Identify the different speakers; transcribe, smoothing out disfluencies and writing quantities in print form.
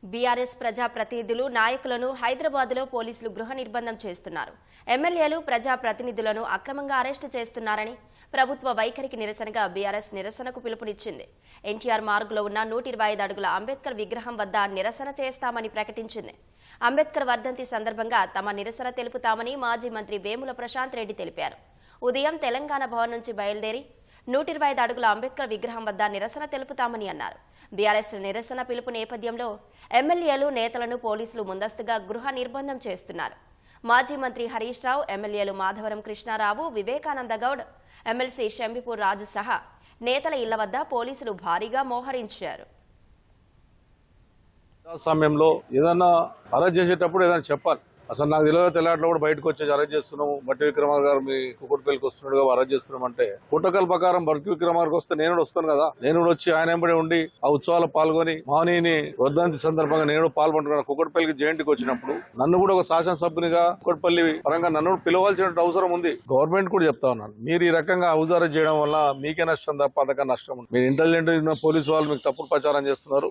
Speaker 1: BRS ప్రజాప్రతినిధులు నాయకులను హైదరాబాద్లో పోలీసులు గృహ నిర్బంధం చేస్తున్నారు. ఎమ్మెల్యేలు ప్రజాప్రతినిధులను అక్రమంగా అరెస్టు చేస్తున్నారని ప్రభుత్వ వైఖరికి నిరసనగా బీఆర్ఎస్ నిరసనకు పిలుపునిచ్చింది. ఎన్టీఆర్ మార్గులో ఉన్న 125 అడుగుల అంబేద్కర్ విగ్రహం వద్ద నిరసన చేస్తామని ప్రకటించింది. అంబేద్కర్ వర్ధంతి సందర్భంగా తమ నిరసన తెలుపుతామని మాజీ మంత్రి వేముల ప్రశాంత్ రెడ్డి తెలిపారు. ఉదయం తెలంగాణ భవన్ నుంచి బయలుదేరి 125 అడుగుల అంబేద్కర్ విగ్రహం వద్ద నిరసన తెలుపుతామని అన్నారు. బీఆర్ఎస్ నిరసన పిలుపు నేపథ్యంలో ఎమ్మెల్యేలు నేతలను పోలీసులు ముందస్తుగా గృహ నిర్బంధం చేస్తున్నారు. మాజీ మంత్రి హరీష్ రావు, ఎమ్మెల్యేలు మాధవరం కృష్ణారావు, వివేకానంద గౌడ్, ఎమ్మెల్సీ షంబిపూర్ రాజు సహా నేతల ఇళ్ల వద్ద పోలీసులు భారీగా మోహరించారు.
Speaker 2: సమయంలో ఏదన్నా అరెస్ట్ చేసేటప్పుడు ఏదైనా చెప్పాలి. అసలు నాకు తెలియదు తెల్లాట్లో కూడా బయటకు వచ్చి అరెస్ట్ చేస్తున్నాము. బట్టి విక్రమార్ గారు మీ కుక్కటిపల్లికి వస్తున్నాడుగా అరెస్ట్ చేస్తున్నాం అంటే ప్రోటోకాల్ ప్రకారం బట్టి విక్రమార్కి వస్తే నేను కూడా వస్తాను కదా. నేను కూడా వచ్చి ఆయన వెంబడి ఉండి ఆ ఉత్సవాలు పాల్గొని మహనీయుని వర్ధంతి సందర్భంగా నేను కూడా పాల్గొంటున్నాను. కుక్కటిపల్లికి జయంతికి వచ్చినప్పుడు నన్ను కూడా ఒక శాసనసభ్యునిగా కుక్కటిపల్లి పరంగా నన్ను పిలవాల్సిన అవసరం ఉంది. గవర్నమెంట్ కూడా చెప్తా ఉన్నాను, మీరు ఈ రకంగా హౌస్ అరెస్ట్ చేయడం వల్ల మీకే నష్టం తప్ప అంతకన్నా నష్టం ఉంది. మీరు ఇంటెలిజెంట్ పోలీసు వాళ్ళు మీకు తప్పుడు ప్రచారం చేస్తున్నారు.